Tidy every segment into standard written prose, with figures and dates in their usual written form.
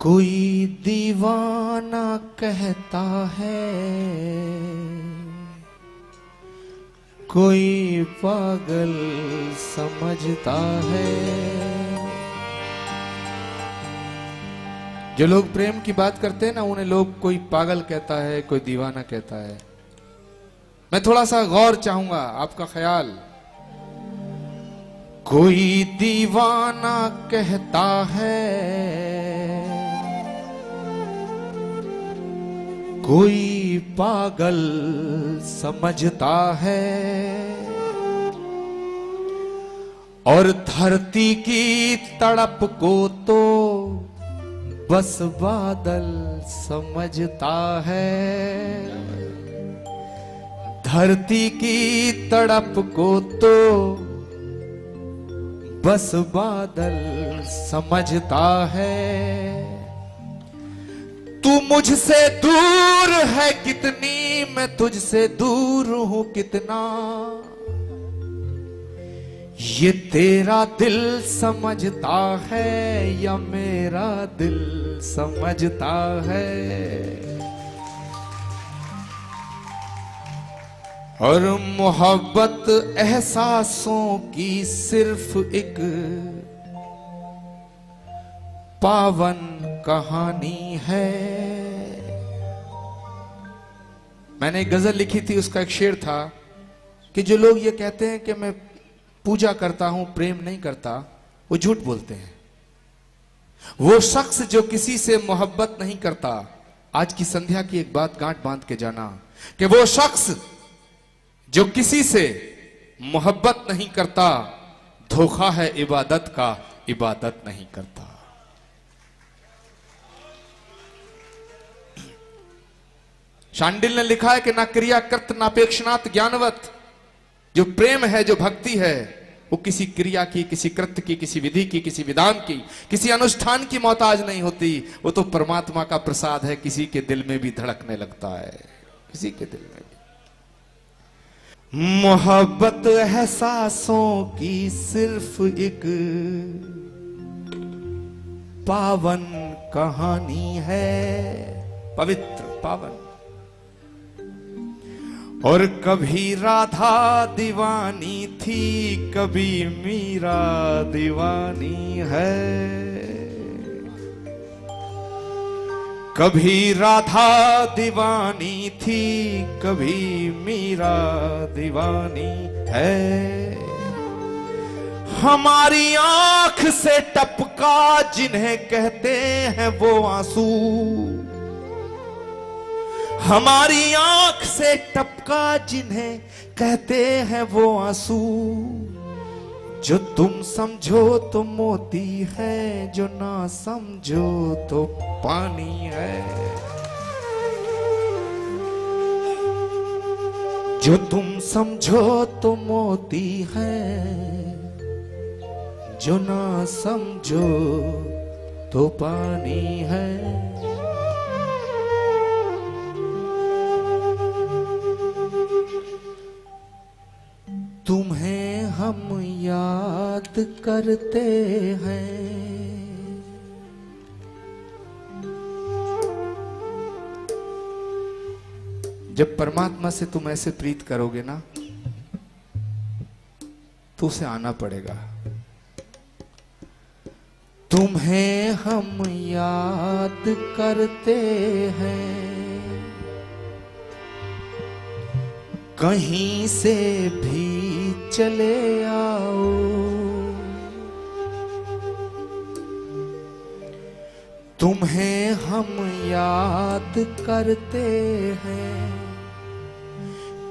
कोई दीवाना कहता है, कोई पागल समझता है। जो लोग प्रेम की बात करते हैं ना, उन्हें लोग कोई पागल कहता है, कोई दीवाना कहता है। मैं थोड़ा सा गौर चाहूंगा, आपका ख्याल। कोई दीवाना कहता है, कोई पागल समझता है, और धरती की तड़प को तो बस बादल समझता है। धरती की तड़प को तो बस बादल समझता है। तू मुझसे दूर है कितनी, मैं तुझसे दूर हूं कितना, ये तेरा दिल समझता है या मेरा दिल समझता है। और मोहब्बत एहसासों की सिर्फ एक पावन कहानी है। मैंने एक गजल लिखी थी, उसका एक शेर था कि जो लोग ये कहते हैं कि मैं पूजा करता हूं, प्रेम नहीं करता, वो झूठ बोलते हैं। वो शख्स जो किसी से मोहब्बत नहीं करता, आज की संध्या की एक बात गांठ बांध के जाना कि वो शख्स जो किसी से मोहब्बत नहीं करता, धोखा है इबादत का, इबादत नहीं करता। शांडिल ने लिखा है कि ना क्रिया कर्त नापेक्षनात् ज्ञानवत। जो प्रेम है, जो भक्ति है, वो किसी क्रिया की, किसी कृत्य की, किसी विधि की, किसी विधान की, किसी अनुष्ठान की मोहताज नहीं होती। वो तो परमात्मा का प्रसाद है, किसी के दिल में भी धड़कने लगता है, किसी के दिल में भी। मोहब्बत एहसासों की सिर्फ एक पावन कहानी है, पवित्र पावन। और कभी राधा दीवानी थी, कभी मीरा दीवानी है। कभी राधा दीवानी थी, कभी मीरा दीवानी है। हमारी आंख से टपका जिन्हें कहते हैं वो आंसू, हमारी आंख से टपका जिन्हें कहते हैं वो आंसू। जो तुम समझो तो मोती है, जो ना समझो तो पानी है। जो तुम समझो तो मोती है, जो ना समझो तो पानी है। तुम्हें हम याद करते हैं, जब परमात्मा से तुम ऐसे प्रीत करोगे ना, तो उसे आना पड़ेगा। तुम्हें हम याद करते हैं, कहीं से भी चले आओ। तुम्हें हम याद करते हैं,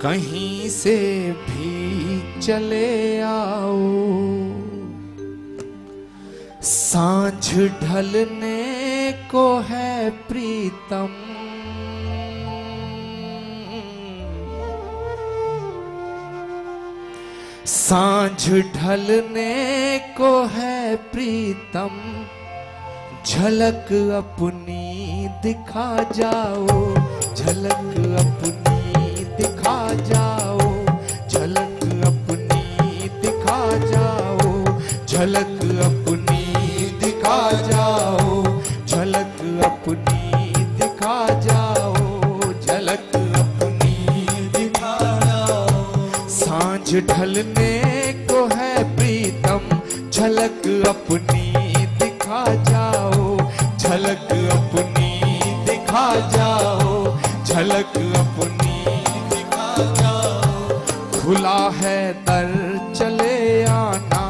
कहीं से भी चले आओ। सांझ ढलने को है प्रीतम, सांझ ढलने को है प्रीतम। झलक अपनी दिखा जाओ, झलक अपनी दिखा जाओ, झलक अपनी दिखा जाओ, झलक अपनी दिखा जाओ, झलक ढलने को है प्रीतम, झलक अपनी दिखा जाओ, झलक अपनी दिखा जाओ, झलक अपनी दिखा जाओ। खुला है दर चले आना,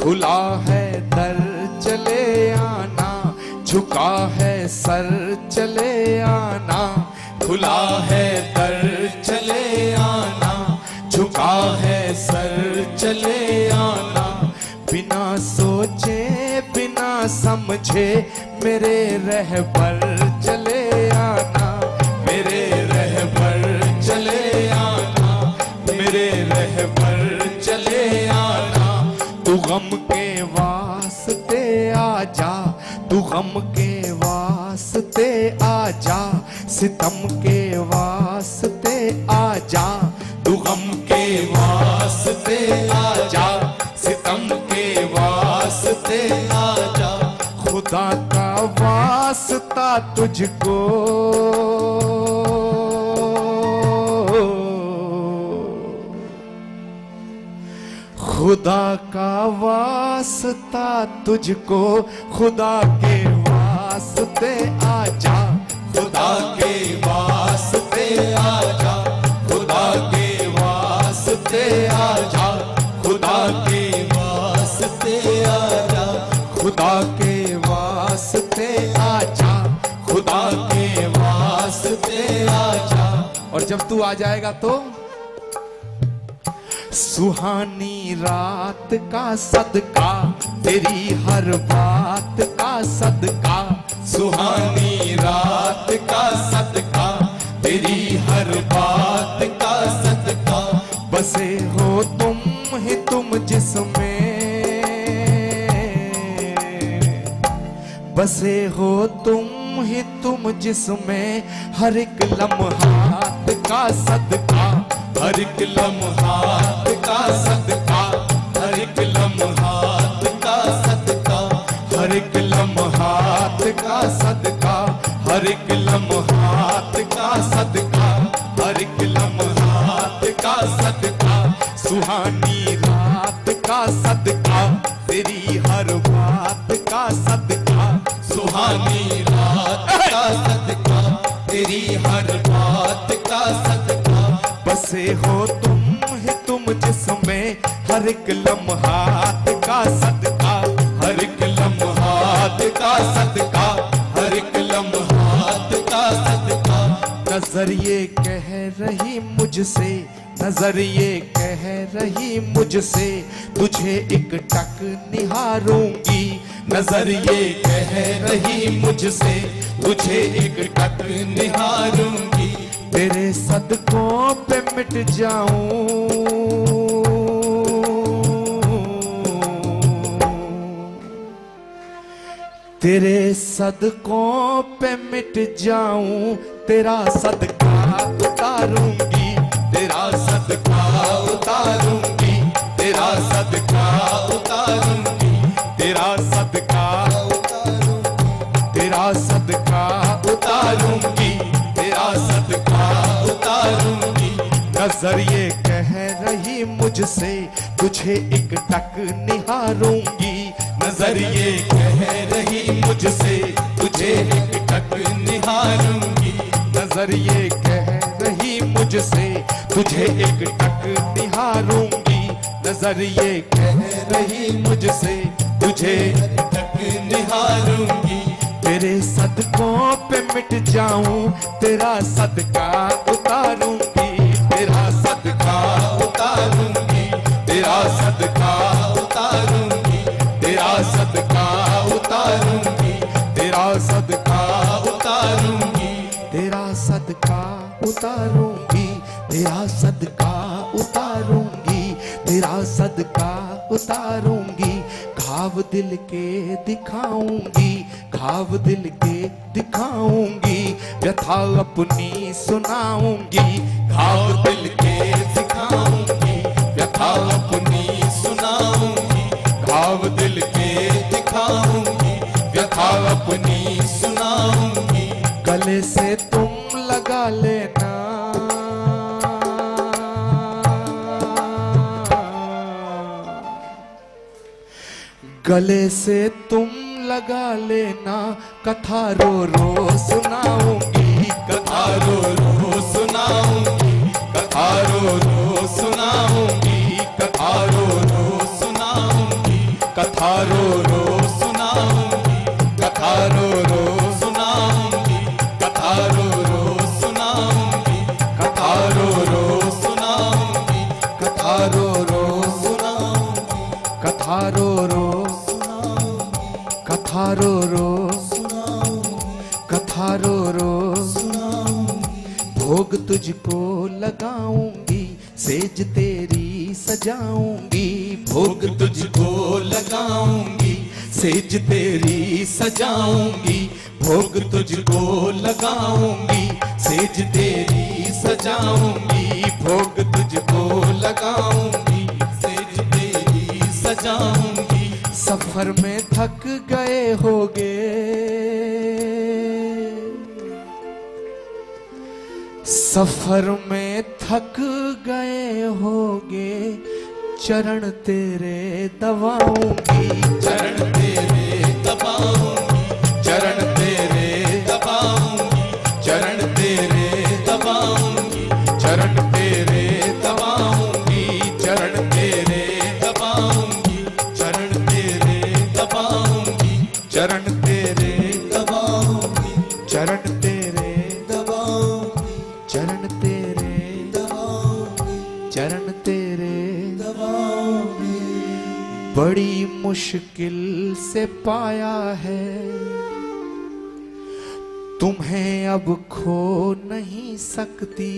खुला है दर चले आना, झुका है सर चले आना, खुला है दर चले आना, झुका है सर चले आना। बिना सोचे बिना समझे मेरे रहबर चले आना, मेरे रहबर चले आना, मेरे रहबर चले आना। तू गम के वास्ते आजा, तू गम के वास्ते आजा, सितम के वास्ते आजा, तू गम के वास्ते आजा, सितम के वास्ते आजा। खुदा का वास्ता तुझको, खुदा का वास्ता तुझको, खुदा के वास्ते आजा, खुदा के वास्ते आजा, खुदा के वास्ते आजा, खुदा के वास्ते आजा, खुदा के वास्ते आजा, खुदा के वास्ते आजा। और जब तू आ जाएगा तो सुहानी रात का सदका, तेरी हर बात का सदका, सुहानी रात का सदका, तेरी हर बात का सदका। बसे हो तुम ही तुम जिसमें, बसे हो तुम ही तुम जिसमें, हर एक लम्हात का सदका, हर एक लम्हात का सदका, हर एक लम्हात का सदका, हर एक लम्हात का सदका, हर एक लम्हात का सदका, हर एक लम्हात का सदका। सुहानी रात का सदका, तेरी हर बात का सदका, सुहानी रात का सदका, तेरी हर बात का सदका। बसे हो तुम ही तुम जिसमें, हर एक लम्हात का सदका, हर एक लम्हात का सदका, हर एक लम्हात का सदका। नजर ये कह रही मुझसे, नजर ये कह रही मुझसे, तुझे एक टक निहारूंगी, नजर ये कह रही मुझसे, तुझे एक टक निहारूंगी। तेरे सदकों पे मिट जाऊं, तेरे सदकों पे मिट जाऊं, तेरा सदका उतारूंगी, तेरा सदका उतारूंगी, तेरा सदका उतारूंगी, तेरा सदका उतारूंगी, तेरा सदका उतारूंगी, तेरा सदका उतारूंगी। नजर ये कह रही मुझसे, तुझे एक टक निहारूंगी, नजर ये कह रही मुझसे, तुझे एक टक निहारूंगी, नजर ये कह रही मुझसे, तुझे एक टक निहारूंगी, नजर ये कह रही मुझसे, तुझे एक टक निहारूंगी। तेरे सदकों पे मिट जाऊं, तेरा सदका उतारूंगी, तेरा सदका उतारूंगी, तेरा सदका उतारूंगी, तेरा सदका उतारूंगी, तेरा सदका उतारूंगी, तेरा सदका उतारूंगी, तेरा सदका उतारूंगी, तेरा सदका उतारूंगी। घाव दिल के दिखाऊंगी, घाव दिल के दिखाऊंगी, व्यथा अपनी सुनाऊंगी, घाव दिल के दिखाऊंगी, व्यथा अपनी सुनाऊंगी, घाव दिल के दिखाऊंगी, व्यथा अपनी सुनाऊंगी। गले से तुम लगा लेना, गले से तुम लगा लेना, कथा रो रो सुनाऊंगी, कथा रो रो सुनाऊंगी, कथा रो रो सुनाऊंगी, कथा रो रो सुनाऊंगी, कथा रो रो सुनाऊंगी, कथा रो रो सुनाऊंगी, कथा रो रो सुनाऊंगी, कथा रो रो सुनाऊंगी, कथा रो रो सुनाऊंगी, कथा रो रो कथा रो रो कथा रो रो भोग तुझको लगाऊंगी, सेज तेरी सजाऊंगी, भोग तुझको लगाऊंगी, सेज तेरी सजाऊंगी, भोग तुझको लगाऊंगी, सेज तेरी सजाऊंगी, भोग तुझको लगाऊंगी, सेज तेरी सजाऊंगी। सफर में थक गए होगे, सफर में थक गए होगे, चरण तेरे दबाऊंगी, चरण तेरे दबाऊंगी, चरण तेरे दबाऊंगी, चरण तेरे दबाऊंगी, चरण तेरे दबाऊंगी, चरण तेरे दबाऊंगी, चरण तेरे दबाऊंगी, चरण तेरे दबाऊंगी, चरण तेरे दबाऊंगी, चरण तेरे दबाऊंगी, चरण तेरे दबाऊंगी। बड़ी मुश्किल से पाया है, तुम्हें अब खो नहीं सकती,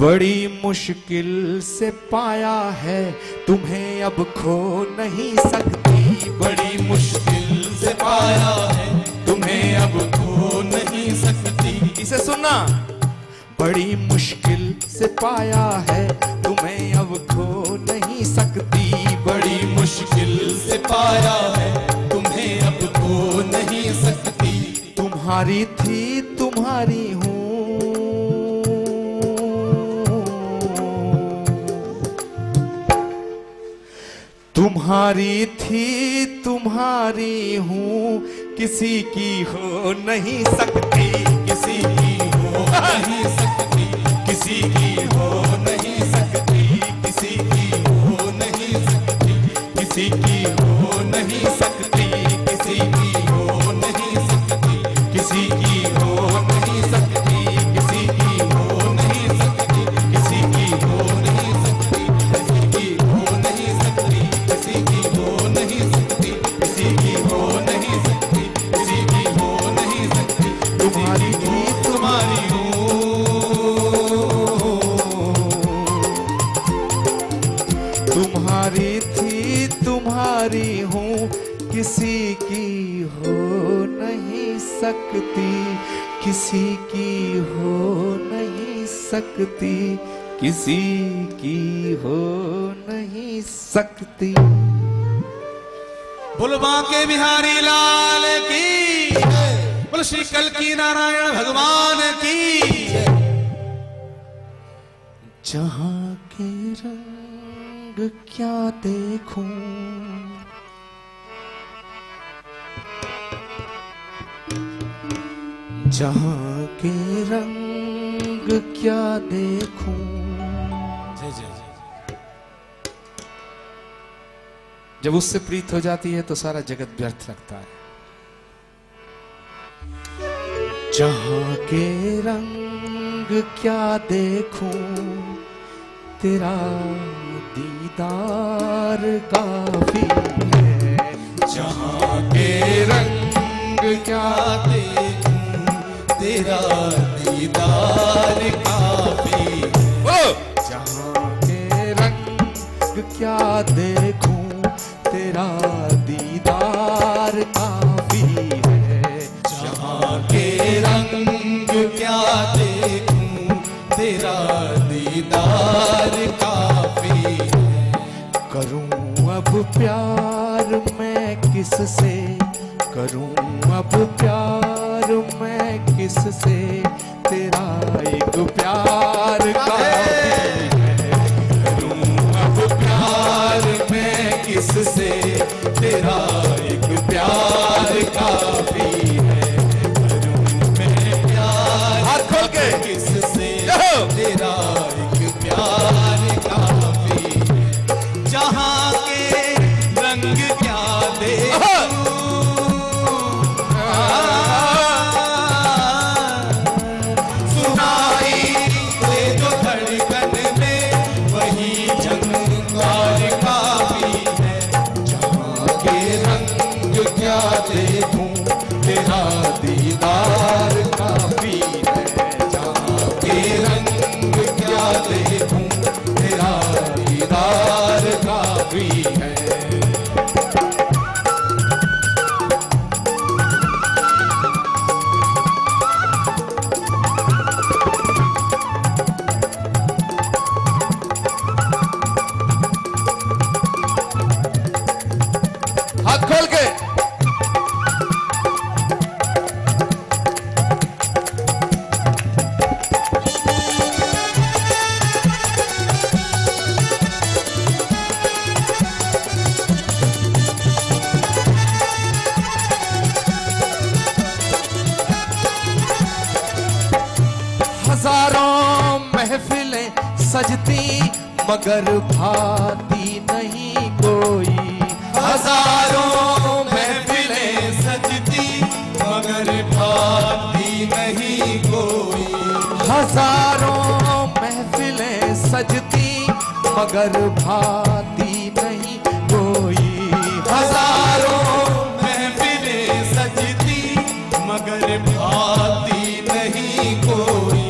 बड़ी मुश्किल से पाया है, तुम्हें अब खो नहीं सकती, बड़ी मुश्किल से पाया है, तुम्हें अब खो नहीं सकती। इसे सुनना, बड़ी मुश्किल से पाया है, तुम्हें अब खो नहीं सकती, बड़ी मुश्किल से पाया है, तुम्हें अब खो नहीं सकती। तुम्हारी थी तुम्हारी हूँ, तुम्हारी थी तुम्हारी हूँ, किसी की हो नहीं सकती, किसी की हो नहीं सकती, किसी की हो नहीं सकती, किसी की हो नहीं सकती, किसी की हो नहीं सकती, किसी की हो नहीं सकती, किसी की हो नहीं सकती, किसी की हो नहीं सकती, किसी की हो नहीं सकती, किसी की हो नहीं सकती, किसी की हो नहीं सकती, किसी की हो नहीं सकती, किसी की हो नहीं सकती। तुम्हारी थी तुम्हारी हूँ, तुम्हारी थी तुम्हारी हूँ, किसी की हो नहीं सकती, किसी की हो नहीं सकती, किसी की हो नहीं सकती। बोलो बांके बिहारी लाल की, बोलो श्री कल्की नारायण भगवान की। जहाँ के रंग क्या देखूं, जहाँ के रंग क्या देखूं, जब उससे प्रीत हो जाती है तो सारा जगत व्यर्थ लगता है। जहाँ के रंग क्या देखूं, तेरा दीदार काफी है। जहाँ के रंग क्या देखूं, तेरा दीदार काफी है। जहाँ के रंग क्या देखूं, तेरा दीदार काफी है। जहाँ के रंग क्या देखूं, तेरा दीदार काफी है। करूं अब प्यार मैं किससे, करूं अब प्यार मैं किससे, तेरा एक प्यार काफी है। करूं अब प्यार मैं किससे, किससे तेरा एक प्यार काफी है। करूं मैं प्यार हाथ खोल के किससे तेरा एक प्यार काफी है। जहां के रंग क्या देखूं, सुनाई दे जो धड़कन में वही झंकार काफी है। जहां के रंग क्या देखूं तेरा दीदार काफी है। जहां के रंग क्या देखूं तेरा दीदार काफी है। हाथ खोल के हजारों महफिलें सजती मगर भाती नहीं कोई। हजारों महफिलें सजती मगर भाती नहीं कोई। हजारों महफिलें सजती मगर भाती नहीं कोई। हजारों महफिलें सजती मगर भाती नहीं कोई।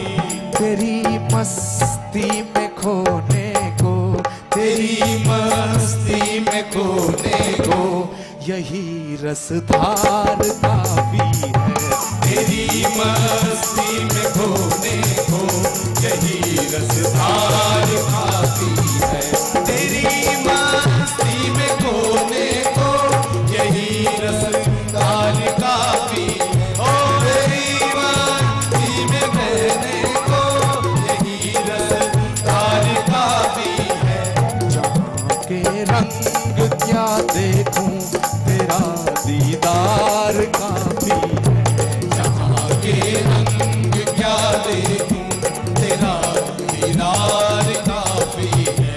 तेरी मस्ती में खोने को, तेरी मस्ती में खोने को यही रसधार काफी है। तेरी मस्ती में खोने को यही रसधार काफी है। तेरी मस्ती में खोने को यही रसधार काफी है। ओ तेरी मस्ती में खोने को यही रसधार काफी है। जहाँ के रंग क्या देखूं तेरा दीदार काफी है। जहाँ के रंग क्या देखूं तेरा दीदार काफी है।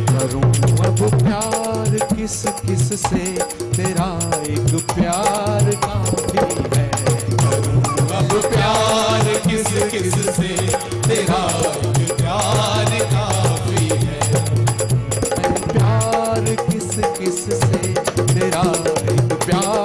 करूं अब प्यार किस किस से तेरा एक प्यार काफी है। करूं अब प्यार किस किस से तेरा एक प्यार काफी है। मैं प्यार किस किस से तेरा एक प्यार